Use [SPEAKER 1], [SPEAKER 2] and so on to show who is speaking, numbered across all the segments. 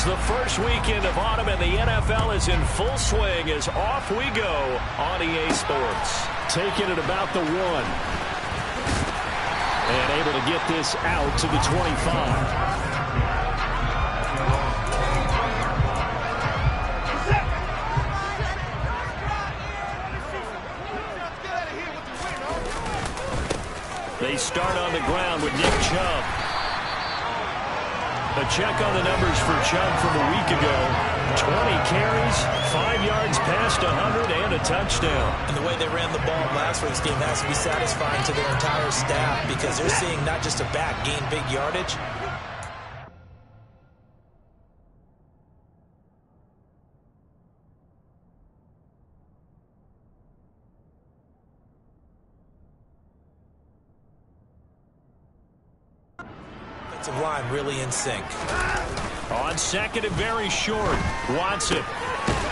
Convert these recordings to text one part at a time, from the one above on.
[SPEAKER 1] The first weekend of autumn and the NFL is in full swing as off we go on EA Sports.
[SPEAKER 2] Taking it about the 1. And able to get this out to the 25.
[SPEAKER 1] They start on the ground with Nick Chubb. A check on the numbers for Chubb from a week ago. 20 carries, 5 yards past 100, and a touchdown.
[SPEAKER 3] And the way they ran the ball last week's game has to be satisfying to their entire staff because they're seeing not just a back gain big yardage. Line really in sync.
[SPEAKER 1] On second and very short, Watson.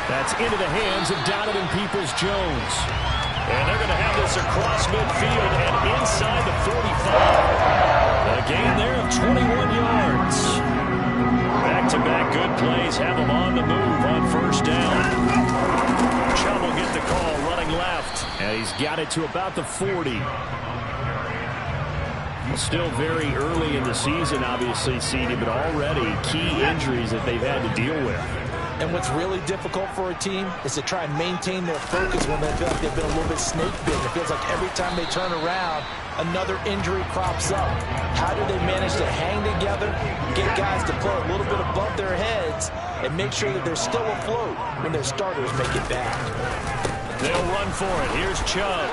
[SPEAKER 1] That's into the hands of Donovan Peoples-Jones. And they're going to have this across midfield and inside the 45. A gain there of 21 yards. Back-to-back good plays have them on the move on first down. Chubb will get the call running left.
[SPEAKER 2] And he's got it to about the 40. Still very early in the season, obviously, CD, but already key injuries that they've had to deal with.
[SPEAKER 3] And what's really difficult for a team is to try and maintain their focus when they feel like they've been a little bit snake-bitten. It feels like every time they turn around, another injury crops up. How do they manage to hang together, get guys to play a little bit above their heads, and make sure that they're still afloat when their starters make it back?
[SPEAKER 1] They'll run for it. Here's Chubb.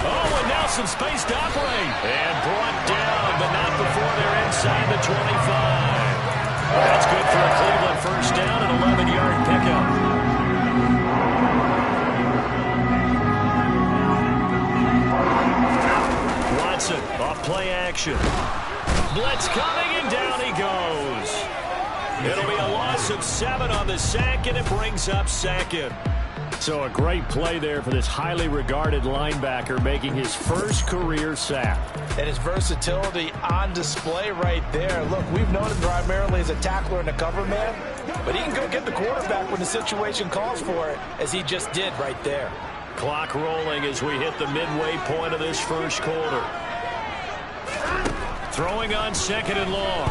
[SPEAKER 1] Oh, and now some space to operate. And brought down, but not before they're inside the 25. That's good for a Cleveland first down and 11-yard pickup. Watson off play action. Blitz coming, and down he goes. It'll be a loss of 7 on the sack, and it brings up second.
[SPEAKER 2] So a great play there for this highly regarded linebacker making his first career sack.
[SPEAKER 3] And his versatility on display right there. Look, we've known him primarily as a tackler and a cover man, but he can go get the quarterback when the situation calls for it, as he just did right there.
[SPEAKER 1] Clock rolling as we hit the midway point of this first quarter. Throwing on second and long.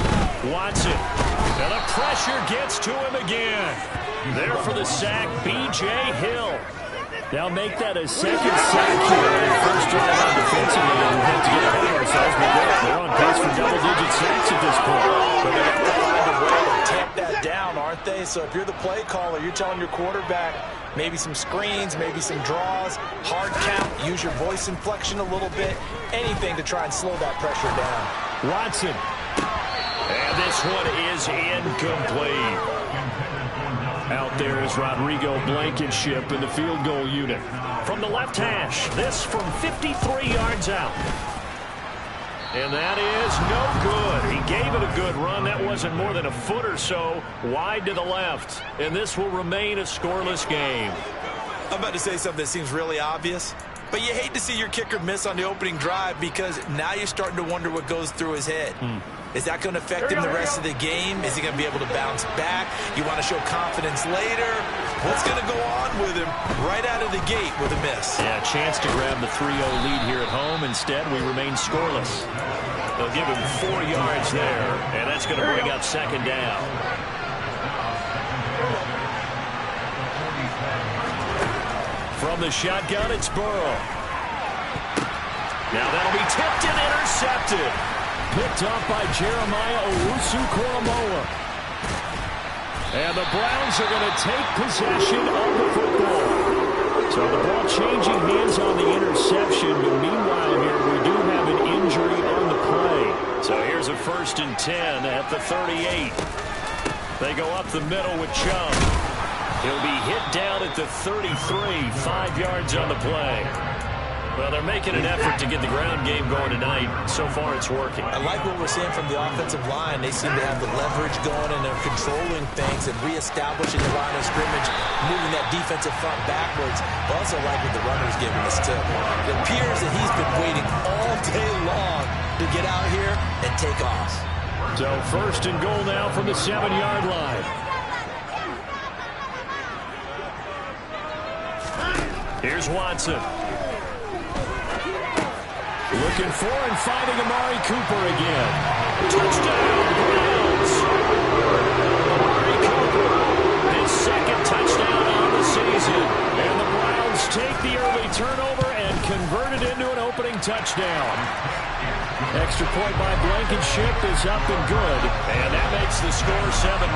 [SPEAKER 1] Watson. And the pressure gets to him again. There for the sack, B.J. Hill.
[SPEAKER 2] They'll make that a second sack here. First drive on defensively, and we have to get ahead of ourselves. But they're on pace for double-digit sacks at this point.
[SPEAKER 3] But they have to find a way to tamp that down, aren't they? So if you're the play caller, you're telling your quarterback maybe some screens, maybe some draws, hard count, use your voice inflection a little bit, anything to try and slow that pressure down.
[SPEAKER 1] Watson. And this one is incomplete. Out there is Rodrigo Blankenship in the field goal unit. From the left hash, this from 53 yards out. And that is no good. He gave it a good run. That wasn't more than a foot or so wide to the left. And this will remain a scoreless game.
[SPEAKER 3] I'm about to say something that seems really obvious, but you hate to see your kicker miss on the opening drive because now you're starting to wonder what goes through his head. Is that going to affect him the rest of the game? Is he going to be able to bounce back? You want to show confidence later? What's going to go on with him right out of the gate with a miss?
[SPEAKER 1] Yeah, chance to grab the 3-0 lead here at home. Instead, we remain scoreless. They'll give him 4 yards there, and that's going to bring up second down. From the shotgun, it's Burrow. Now that'll be tipped and intercepted. Picked up by Jeremiah Owusu-Koramoah. And the Browns are going to take possession of the football. So the ball changing hands on the interception, but meanwhile here we do have an injury on the play. So here's a 1st and 10 at the 38. They go up the middle with Chubb. He'll be hit down at the 33, 5 yards on the play. Well, they're making an effort to get the ground game going tonight. So far, it's working.
[SPEAKER 3] I like what we're seeing from the offensive line. They seem to have the leverage going, and they're controlling things and reestablishing the line of scrimmage, moving that defensive front backwards. I also like what the runner's giving us, too. It appears that he's been waiting all day long to get out here and take off.
[SPEAKER 1] So first and goal now from the 7-yard line. Here's Watson. Looking for and finding Amari Cooper again. Touchdown, Browns. Amari Cooper, his second touchdown on the season. And the Browns take the early turnover and convert it into an opening touchdown. Extra point by Blankenship is up and good. And that makes the score 7-0.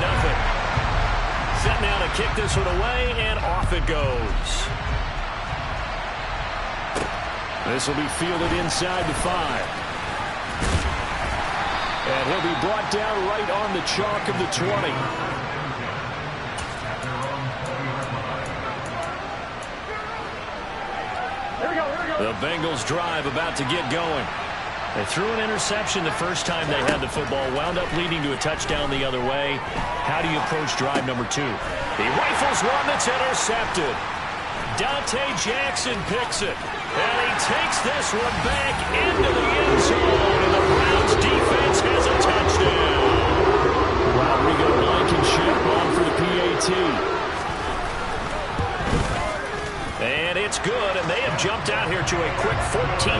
[SPEAKER 1] Set now to kick this one away, and off it goes. This will be fielded inside the 5. And he'll be brought down right on the chalk of the 20. The Bengals drive about to get going. They threw an interception the first time they had the football, wound up leading to a touchdown the other way. How do you approach drive number 2? He rifles one that's intercepted. Dante Jackson picks it. And he takes this one back into the end zone. And the Browns defense has a touchdown. Rodrigo Blankenship on for the PAT. And it's good, and they have jumped out here to a quick 14-0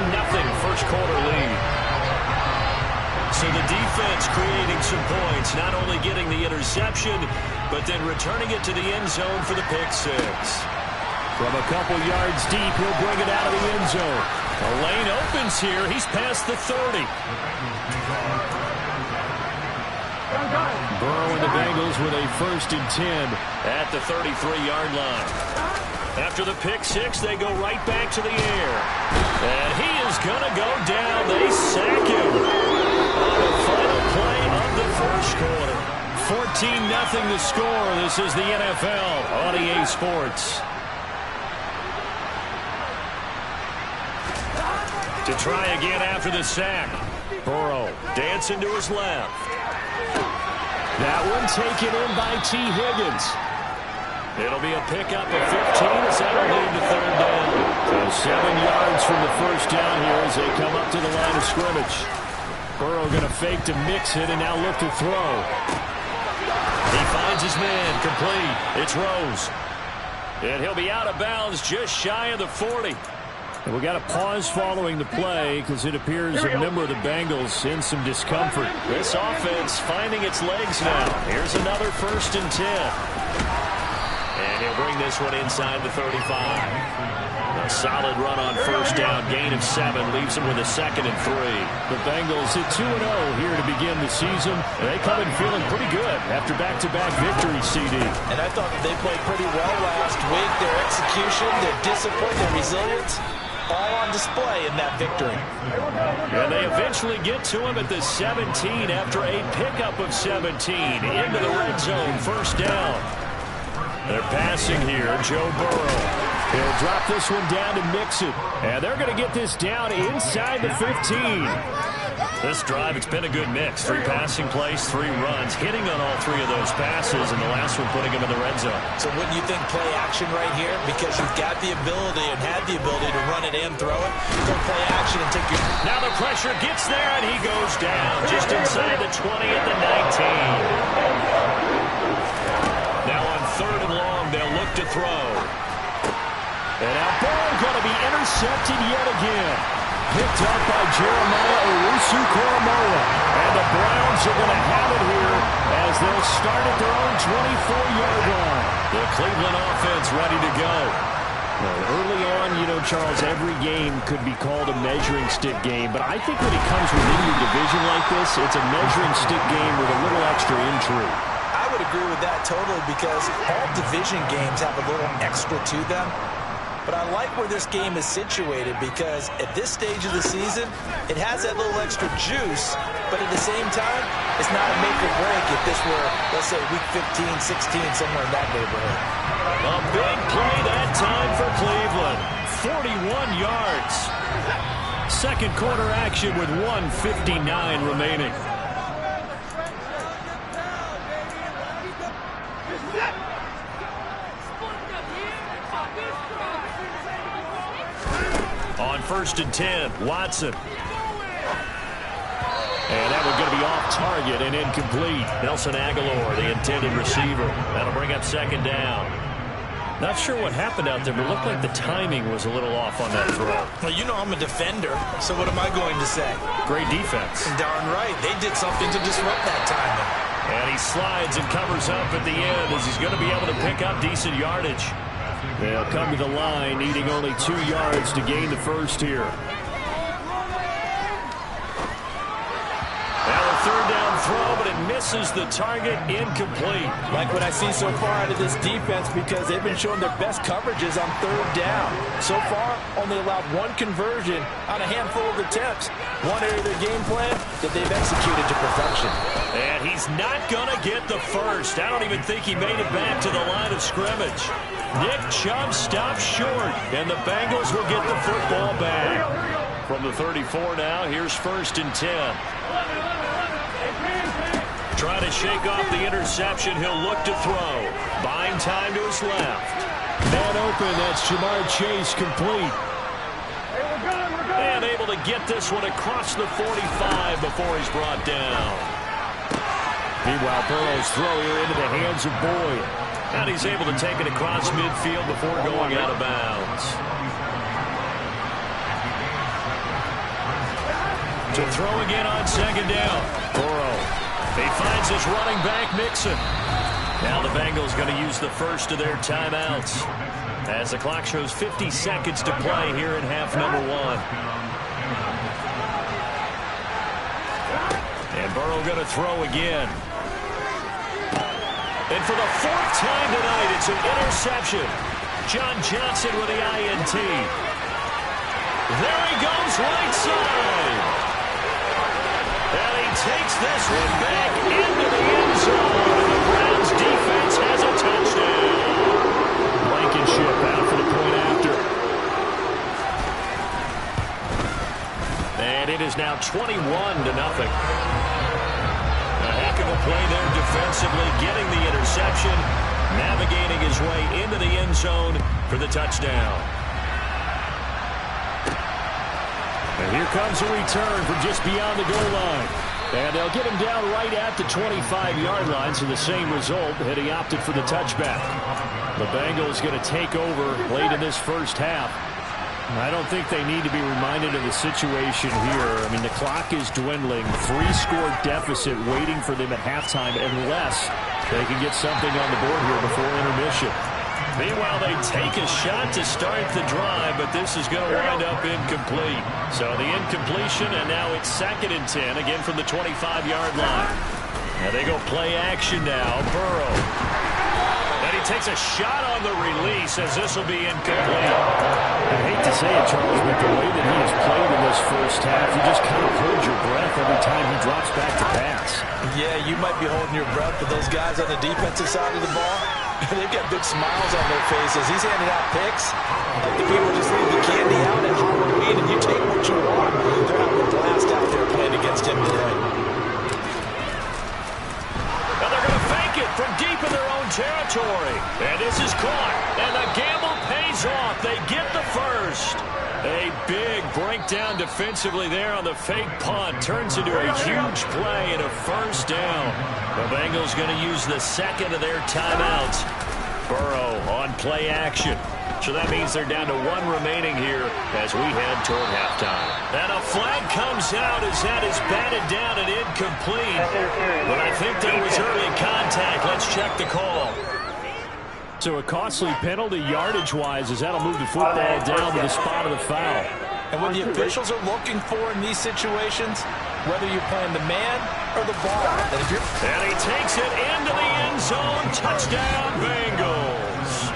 [SPEAKER 1] first quarter lead. So the defense creating some points, not only getting the interception, but then returning it to the end zone for the pick 6. From a couple yards deep, he'll bring it out of the end zone. The lane opens here. He's past the 30. Burrow and the Bengals with a 1st and 10 at the 33-yard line. After the pick 6, they go right back to the air. And he is going to go down. They sack him on the final play of the first quarter. 14-0 the score. This is the NFL on EA Sports. To try again after the sack. Burrow dancing to his left. That one taken in by T. Higgins. It'll be a pickup of 15 as that'll lead to 3rd down. So 7 yards from the first down here as they come up to the line of scrimmage. Burrow going to fake to mix it and now look to throw. He finds his man, complete. It's Rose. And he'll be out of bounds just shy of the 40. And we got a pause following the play because it appears a member of the Bengals in some discomfort. This offense finding its legs now. Here's another 1st and 10. And he'll bring this one inside the 35. A solid run on first down. Gain of 7 leaves him with a 2nd and 3. The Bengals hit 2-0 here to begin the season. They come in feeling pretty good after back-to-back victories, CD. And I thought that they played pretty well last week. Their execution, their discipline, their resilience, all on display in that victory. And they eventually get to him at the 17 after a pickup of 17 into the red zone. First down. They're passing here. Joe Burrow. He'll drop this one down to Mixon. And they're going to get this down inside the 15. This drive, it's been a good mix. 3 passing plays, 3 runs, hitting on all 3 of those passes, and the last one putting him in the red zone. So wouldn't you think play action right here? Because you've got the ability and had the ability to run it and throw it. Go play action and take your... Now the pressure gets there, and he goes down just inside the 20 at the 19. Now on 3rd and long, they'll look to throw. And now Burrow going to be intercepted yet again. Picked up by Jeremiah Owusu-Koramoah. And the Browns are going to have it here as they'll start at their own 24-yard line. The Cleveland offense ready to go. Well, early on, you know, Charles, every game could be called a measuring stick game. But I think when it comes within your division like this, it's a measuring stick game with a little extra intrigue.
[SPEAKER 3] I would agree with that totally because all division games have a little extra to them. But I like where this game is situated because at this stage of the season, it has that little extra juice, but at the same time, it's not a make or break if this were, let's say, week 15, 16, somewhere in that neighborhood.
[SPEAKER 1] A big play that time for Cleveland. 41 yards. Second quarter action with 1:59 remaining. On 1st and 10, Watson.
[SPEAKER 2] And that one's going to be off target and incomplete. Nelson Aguilar, the intended receiver. That'll bring up second down. Not sure what happened out there, but it looked like the timing was a little off on that throw.
[SPEAKER 3] Well, you know I'm a defender, so what am I going to say?
[SPEAKER 2] Great defense.
[SPEAKER 3] Darn right. They did something to disrupt that timing.
[SPEAKER 2] And he slides and covers up at the end as he's going to be able to pick up decent yardage. They'll come to the line, needing only 2 yards to gain the first here. Third down throw, but it misses the target, incomplete.
[SPEAKER 3] Like what I see so far out of this defense, because they've been showing their best coverages on third down. So far, only allowed 1 conversion on a handful of attempts. One area of their game plan that they've executed to perfection.
[SPEAKER 2] And he's not going to get the first. I don't even think he made it back to the line of scrimmage. Nick Chubb stops short, and the Bengals will get the football back. From the 34 now, here's 1st and 10. Trying to shake off the interception. He'll look to throw. Buying time to his left.
[SPEAKER 1] Man open. That's Jamar Chase, complete.
[SPEAKER 2] And able to get this one across the 45 before he's brought down.
[SPEAKER 1] Meanwhile, Burrow's throw here into the hands of Boyd.
[SPEAKER 2] And he's able to take it across midfield before going out of bounds. To throw again on second down. Burrow. He finds his running back, Mixon. Now the Bengals going to use the first of their timeouts as the clock shows 50 seconds to play here in half number 1. And Burrow going to throw again. And for the 4th time tonight, it's an interception. John Johnson with the INT. There he goes, right side. And he takes this one back into the end zone. The Browns defense has a touchdown.
[SPEAKER 1] Blankenship out for the point after.
[SPEAKER 2] And it is now 21-0. A heck of a play there defensively, getting the interception, navigating his way into the end zone for the touchdown.
[SPEAKER 1] And here comes a return from just beyond the goal line. And they'll get him down right at the 25-yard line, so the same result had he opted for the touchback. The Bengals going to take over late in this first half. I don't think they need to be reminded of the situation here. I mean, the clock is dwindling. 3-score deficit waiting for them at halftime unless they can get something on the board here before intermission.
[SPEAKER 2] Meanwhile, they take a shot to start the drive, but this is going to wind up incomplete. So the incompletion, and now it's 2nd and 10, again from the 25-yard line. And they go play action now. Burrow. And he takes a shot on the release as this will be incomplete.
[SPEAKER 1] I hate to say it, Charles, but the way that he has played in this first half, you just kind of hold your breath every time he drops back to pass.
[SPEAKER 3] Yeah, you might be holding your breath, but those guys on the defensive side of the ball, they've got big smiles on their faces. He's handing out picks like the people just leave the candy out at Halloween and you take what you want. They're having a blast out there playing against him today.
[SPEAKER 2] And they're going to fake it from deep in their own territory. And this is caught. And the gamble pays off. They get the first. A big breakdown defensively there on the fake punt. Turns into a huge play and a first down. The Bengals going to use the 2nd of their timeouts. Burrow on play action. So that means they're down to 1 remaining here as we head toward halftime. And a flag comes out as that is batted down and incomplete. But I think there was early contact. Let's check the call.
[SPEAKER 1] So a costly penalty yardage-wise as that'll move the football down to the spot of the foul.
[SPEAKER 3] And what the officials are looking for in these situations, whether you're playing the man or the ball.
[SPEAKER 2] And he takes it into the end zone. Touchdown, Bengals.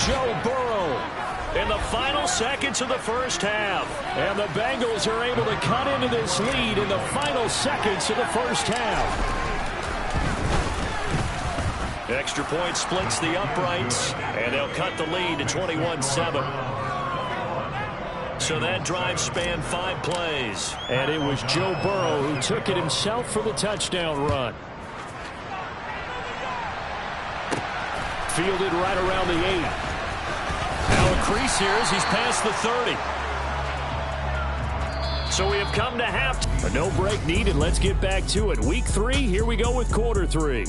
[SPEAKER 2] Joe Burrow in the final seconds of the first half.
[SPEAKER 1] And the Bengals are able to cut into this lead in the final seconds of the first half.
[SPEAKER 2] Extra point splits the uprights, and they'll cut the lead to 21-7. So that drive spanned 5 plays.
[SPEAKER 1] And it was Joe Burrow who took it himself for the touchdown run. Fielded right around the 8.
[SPEAKER 2] Now a crease here as he's past the 30. So we have come to half.
[SPEAKER 1] A no break needed. Let's get back to it. Week 3, here we go with quarter 3.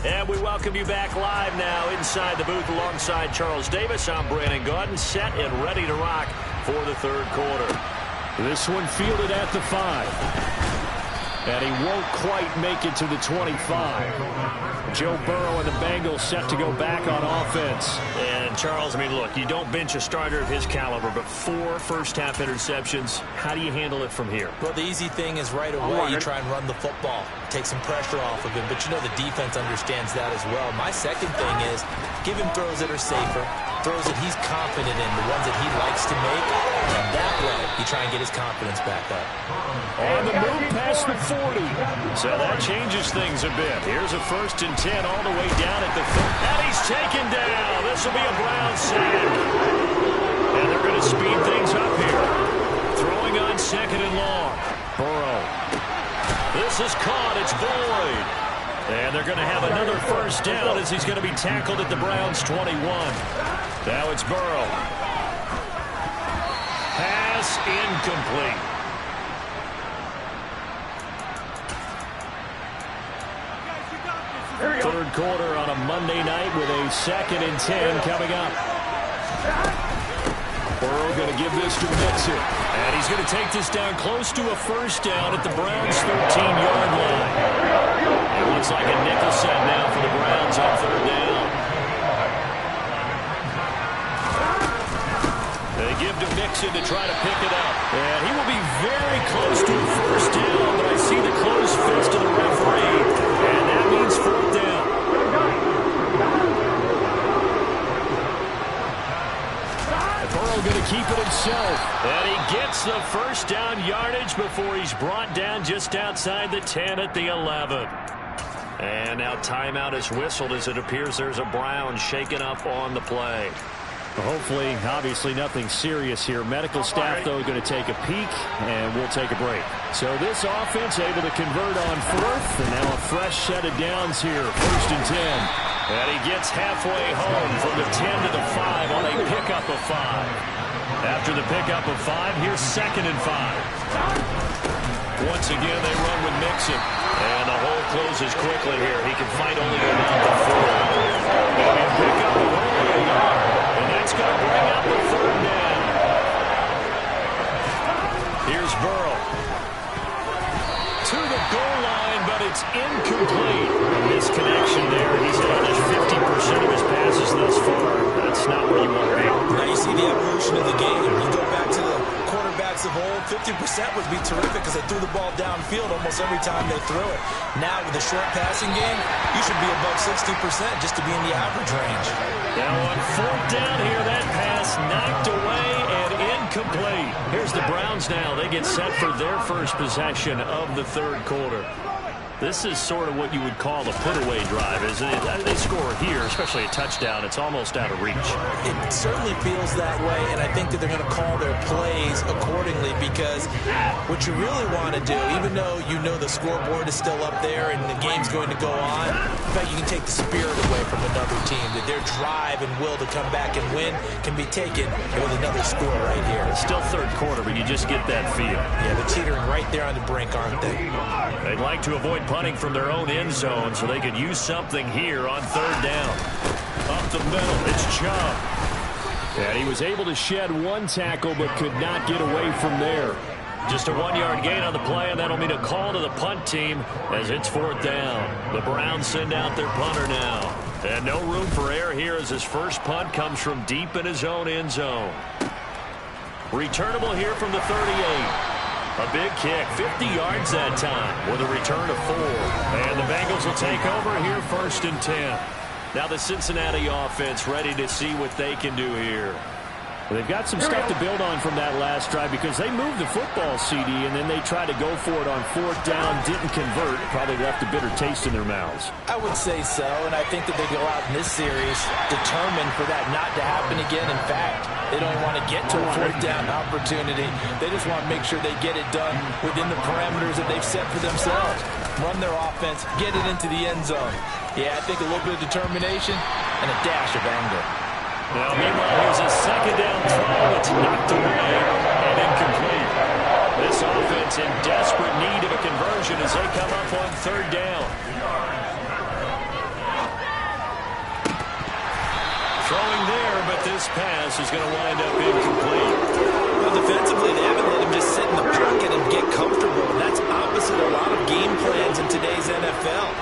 [SPEAKER 2] And we welcome you back live now inside the booth alongside Charles Davis. I'm Brandon Gaudin, set and ready to rock for the third quarter.
[SPEAKER 1] This one fielded at the 5. And he won't quite make it to the 25. Joe Burrow and the Bengals set to go back on offense.
[SPEAKER 2] And Charles, I mean, look, you don't bench a starter of his caliber, but 4 first-half interceptions. How do you handle it from here?
[SPEAKER 3] Well, the easy thing is right away you try and run the football, take some pressure off of him. But you know the defense understands that as well. My second thing is give him throws that are safer, throws that he's confident in, the ones that he likes to make, and that way you try and get his confidence back up.
[SPEAKER 1] On the move past the 40.
[SPEAKER 2] So that changes things a bit. Here's a 1st and 10 all the way down at the 30. And he's taken down. This will be a Brown sack. And they're going to speed things up here. Throwing on 2nd and long. Burrow. This is caught. It's Boyd. And they're going to have another 1st down as he's going to be tackled at the Browns' 21. Now it's Burrow. Pass incomplete.
[SPEAKER 1] Third quarter on a Monday night with a 2nd and 10 coming up. Burrow going to give this to Mixon.
[SPEAKER 2] And he's going to take this down close to a 1st down at the Browns' 13-yard line. It looks like a nickel set now for the Browns on 3rd down. They give to Mixon to try to pick it up. And he will be very close to a 1st down, but I see the closed fist of the referee. And that means 4th down.
[SPEAKER 1] Burrow going to keep it himself.
[SPEAKER 2] And he gets the 1st down yardage before he's brought down just outside the 10 at the 11. And now timeout is whistled as it appears there's a Brown shaken up on the play.
[SPEAKER 1] Hopefully, obviously nothing serious here. Medical staff, though, going to take a peek, and we'll take a break. So this offense able to convert on 4th, and now a fresh set of downs here. 1st and 10.
[SPEAKER 2] And he gets halfway home from the 10 to the 5 on a pickup of 5. After the pickup of 5, here's 2nd and 5. Once again, they run with Mixon. And the hole closes quickly here. He can fight only to about the 4. And he'll pick up only a yard. And that's going to bring up the 3rd down. Here's Burrow. To the goal line, but it's incomplete. Misconnection there. He's hit almost 50% of his passes thus far. That's not where you want to be.
[SPEAKER 3] Now you see the evolution of the game. You go back to the quarterbacks of old, 50% would be terrific because they threw the ball downfield almost every time they threw it. Now with the short passing game, you should be above 60% just to be in the average range.
[SPEAKER 2] Now on 4th down here, that pass knocked away and incomplete. Here's the Browns now. They get set for their first possession of the third quarter. This is sort of what you would call a put-away drive, isn't it? They score here, especially a touchdown. It's almost out of reach.
[SPEAKER 3] It certainly feels that way, and I think that they're going to call their plays accordingly because what you really want to do, even though you know the scoreboard is still up there and the game's going to go on, in fact, you can take the spirit away from another team, that their drive and will to come back and win can be taken with another score right here.
[SPEAKER 2] It's still third quarter, but you just get that feel.
[SPEAKER 3] Yeah, they're teetering right there on the brink, aren't they?
[SPEAKER 2] They'd like to avoid punting from their own end zone so they could use something here on 3rd down. Up the middle, it's Chubb.
[SPEAKER 1] And he was able to shed one tackle but could not get away from there.
[SPEAKER 2] Just a 1-yard gain on the play, and that'll mean a call to the punt team as it's 4th down. The Browns send out their punter now. And no room for error here as his first punt comes from deep in his own end zone. Returnable here from the 38. A big kick, 50 yards that time with a return of 4. And the Bengals will take over here 1st and 10. Now the Cincinnati offense ready to see what they can do here.
[SPEAKER 1] Well, they've got some stuff to build on from that last drive because they moved the football, CD, and then they tried to go for it on 4th down, didn't convert, probably left a bitter taste in their mouths.
[SPEAKER 3] I would say so, and I think that they go out in this series determined for that not to happen again. In fact, they don't want to get to a 4th down opportunity. They just want to make sure they get it done within the parameters that they've set for themselves. Run their offense, get it into the end zone. Yeah, I think a little bit of determination and a dash of anger.
[SPEAKER 2] Now, meanwhile, here's a 2nd down throw. It's knocked away. and incomplete. This offense in desperate need of a conversion as they come up on third down. Throwing there, but this pass is going to wind up incomplete.
[SPEAKER 3] Well, defensively, they haven't let him just sit in the pocket and get comfortable. And that's opposite a lot of game plans in today's NFL.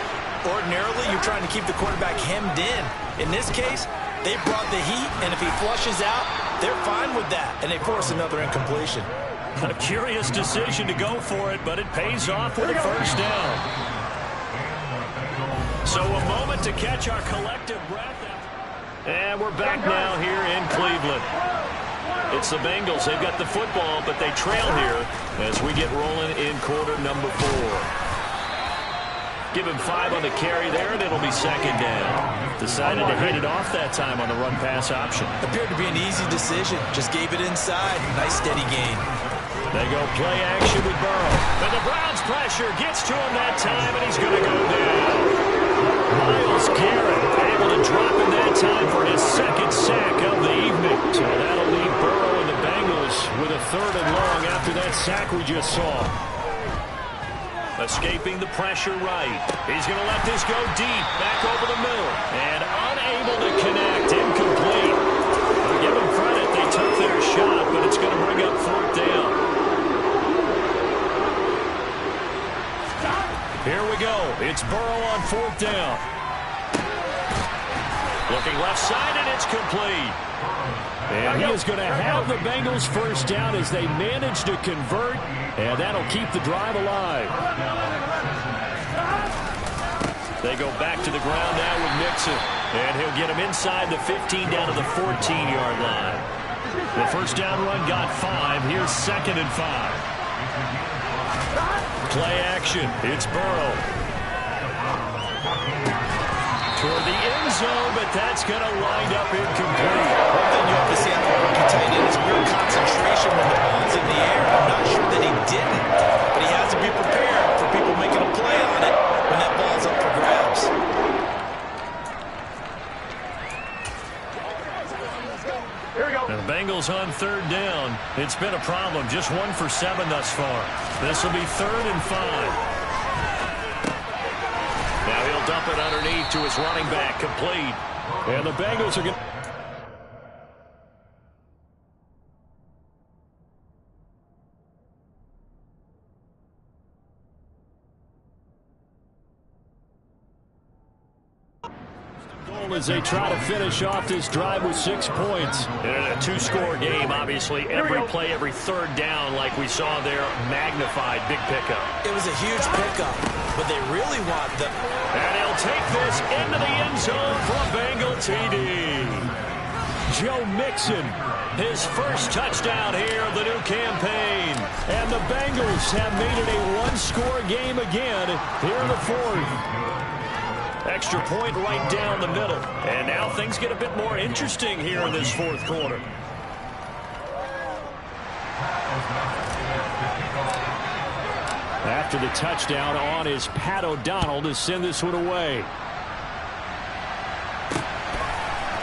[SPEAKER 3] Ordinarily, you're trying to keep the quarterback hemmed in. In this case, they brought the heat, and if he flushes out, they're fine with that, and they force another incompletion.
[SPEAKER 2] A curious decision to go for it, but it pays off with a first down. So a moment to catch our collective breath. And we're back now here in Cleveland. It's the Bengals. They've got the football, but they trail here as we get rolling in quarter number 4. Give him 5 on the carry there, and it'll be second down. Decided to hit it off that time on the run-pass option.
[SPEAKER 3] Appeared to be an easy decision. Just gave it inside. Nice steady gain.
[SPEAKER 2] They go play action with Burrow. And the Browns pressure gets to him that time, and he's going to go down. Myles Garrett able to drop him that time for his second sack of the evening. So that'll leave Burrow and the Bengals with a third and long after that sack we just saw. Escaping the pressure right. He's going to let this go deep, back over the middle, and unable to connect, incomplete. I'll give them credit, they took their shot, but it's going to bring up fourth down. Here we go. It's Burrow on fourth down. Looking left side, and it's complete. And he is going to have the Bengals first down as they manage to convert, and that'll keep the drive alive. They go back to the ground now with Mixon, and he'll get him inside the 15 down to the 14-yard line. The first down run got 5. Here's second and 5. Play action. It's Burrow. Toward the end zone, but that's going to wind up incomplete.
[SPEAKER 3] One thing you have to see out of the rookie tight end is real concentration when the ball's in the air. I'm not sure that he didn't, but he has to be prepared for people making a play on it when that ball's up for grabs.
[SPEAKER 2] And the Bengals on third down. It's been a problem. Just 1 for 7 thus far. This will be third and 5. Now he'll dump it underneath to his running back, complete. And the Bengals are going to... as they try to finish off this drive with 6 points. In a 2-score game, obviously, every play, every third down, like we saw there, magnified, big pickup.
[SPEAKER 3] It was a huge pickup, but they really want the...
[SPEAKER 2] And he'll take this into the end zone for a Bengal TD. Joe Mixon, his first touchdown here of the new campaign. And the Bengals have made it a 1-score game again here in the 4th. Extra point right down the middle. And now things get a bit more interesting here in this 4th quarter. After the touchdown on is Pat O'Donnell to send this one away.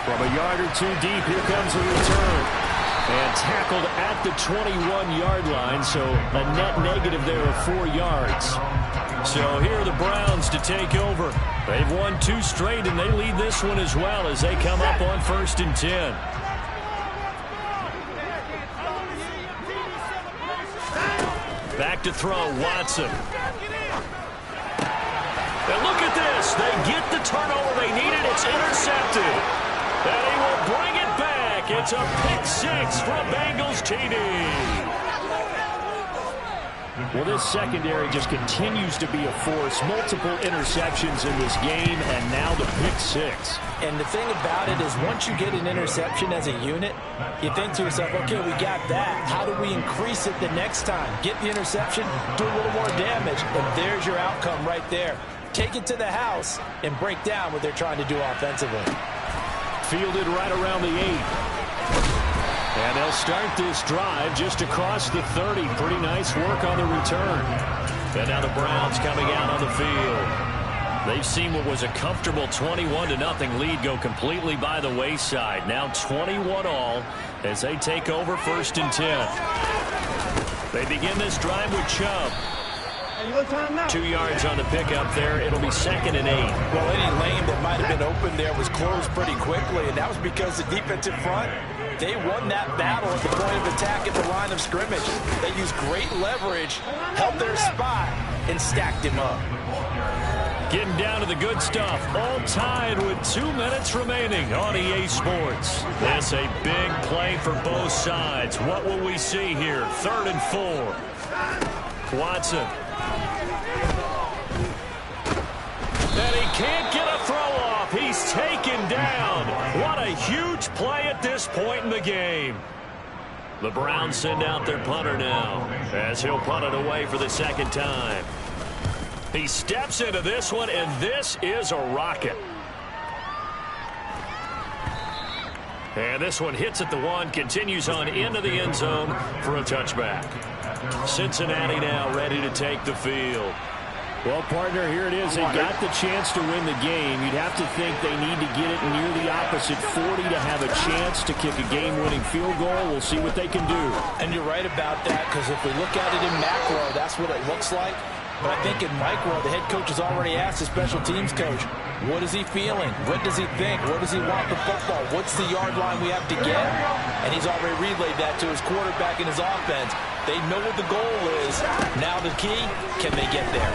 [SPEAKER 2] From a yard or 2 deep, here comes a return. And tackled at the 21-yard line, so a net negative there of 4 yards. So here are the Browns to take over. They've won 2 straight, and they lead this one as well as they come up on 1st and 10. Back to throw, Watson. And look at this. They get the turnover they needed. It's intercepted. And he will bring it back. It's a pick 6 for a Bengals TD. Well, this secondary just continues to be a force. Multiple interceptions in this game, and now the pick 6.
[SPEAKER 3] And the thing about it is once you get an interception as a unit, you think to yourself, okay, we got that. How do we increase it the next time? Get the interception, do a little more damage, and there's your outcome right there. Take it to the house and break down what they're trying to do offensively.
[SPEAKER 2] Fielded right around the 8. And they'll start this drive just across the 30. Pretty nice work on the return. And now the Browns coming out on the field. They've seen what was a comfortable 21-0 lead go completely by the wayside. Now 21 all as they take over 1st and 10. They begin this drive with Chubb. 2 yards on the pickup there. It'll be 2nd and 8.
[SPEAKER 3] Well, any lane that might have been open there was closed pretty quickly, and that was because the defensive front, they won that battle at the point of attack at the line of scrimmage. They used great leverage, held their spot, and stacked him up.
[SPEAKER 2] Getting down to the good stuff. All tied with 2 minutes remaining on EA Sports. That's a big play for both sides. What will we see here? 3rd and 4. Watson. And he can't get a throw off. He's taken down. What a huge play at this point in the game. The Browns send out their punter now as he'll punt it away for the 2nd time. He steps into this one, and this is a rocket. And this one hits at the 1, continues on into the end zone for a touchback. Cincinnati now ready to take the field.
[SPEAKER 1] Well, partner, here it is. They got the chance to win the game. You'd have to think they need to get it near the opposite 40 to have a chance to kick a game-winning field goal. We'll see what they can do.
[SPEAKER 3] And you're right about that, because if we look at it in macro, that's what it looks like. But I think in micro, the head coach has already asked the special teams coach, what is he feeling? What does he think? Where does he want the football? What's the yard line we have to get? And he's already relayed that to his quarterback and his offense. They know what the goal is. Now the key, can they get there?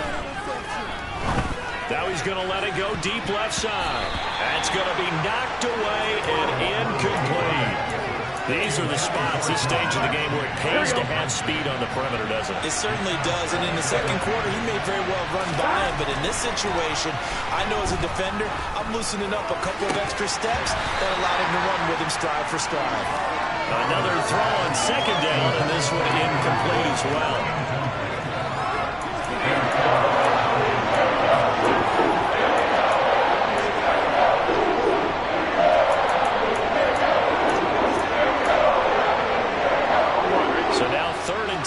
[SPEAKER 2] Now he's going to let it go deep left side. That's going to be knocked away and incomplete. These are the spots, this stage of the game, where it pays to have speed on the perimeter, doesn't it?
[SPEAKER 3] It certainly does, and in the second quarter, he may very well run by him, but in this situation, I know as a defender, I'm loosening up a couple of extra steps that allowed him to run with him stride for stride.
[SPEAKER 2] Another throw on 2nd down, and this one incomplete as well.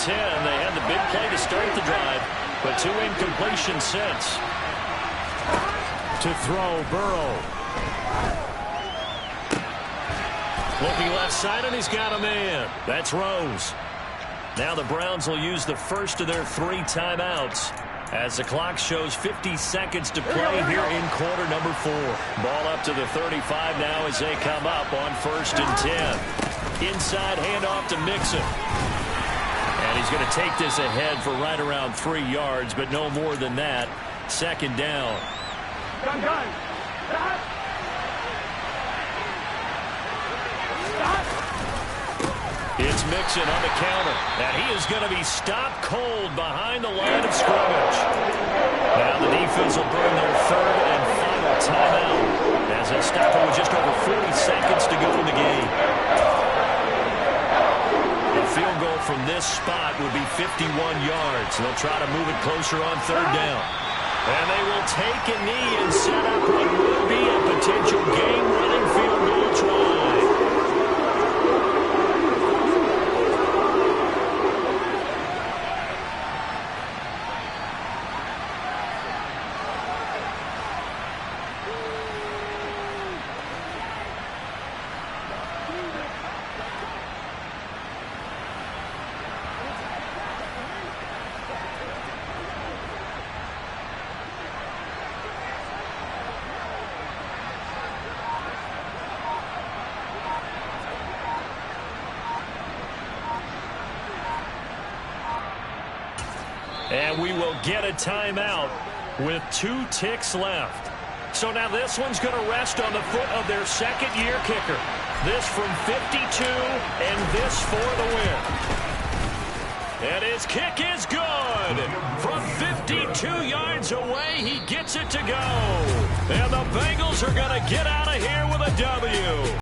[SPEAKER 2] They had the big play to start the drive, but 2 incompletions since.
[SPEAKER 1] To throw, Burrow.
[SPEAKER 2] Looking left side, and he's got a man. That's Rose. Now the Browns will use the first of their 3 timeouts as the clock shows 50 seconds to play here in quarter number 4. Ball up to the 35 now as they come up on 1st and 10. Inside handoff to Mixon. And he's going to take this ahead for right around 3 yards, but no more than that. 2nd down. It's Mixon on the counter, and he is going to be stopped cold behind the line of scrimmage. Now the defense will burn their 3rd and final timeout as they stop it with just over 40 seconds to go in the game. A field goal from this spot would be 51 yards. They'll try to move it closer on 3rd down. And they will take a knee and set up what will be a potential game-winning field goal try. And we will get a timeout with 2 ticks left. So now this one's going to rest on the foot of their 2nd-year kicker. This from 52, and this for the win. And his kick is good. From 52 yards away, he gets it to go. And the Bengals are going to get out of here with a W.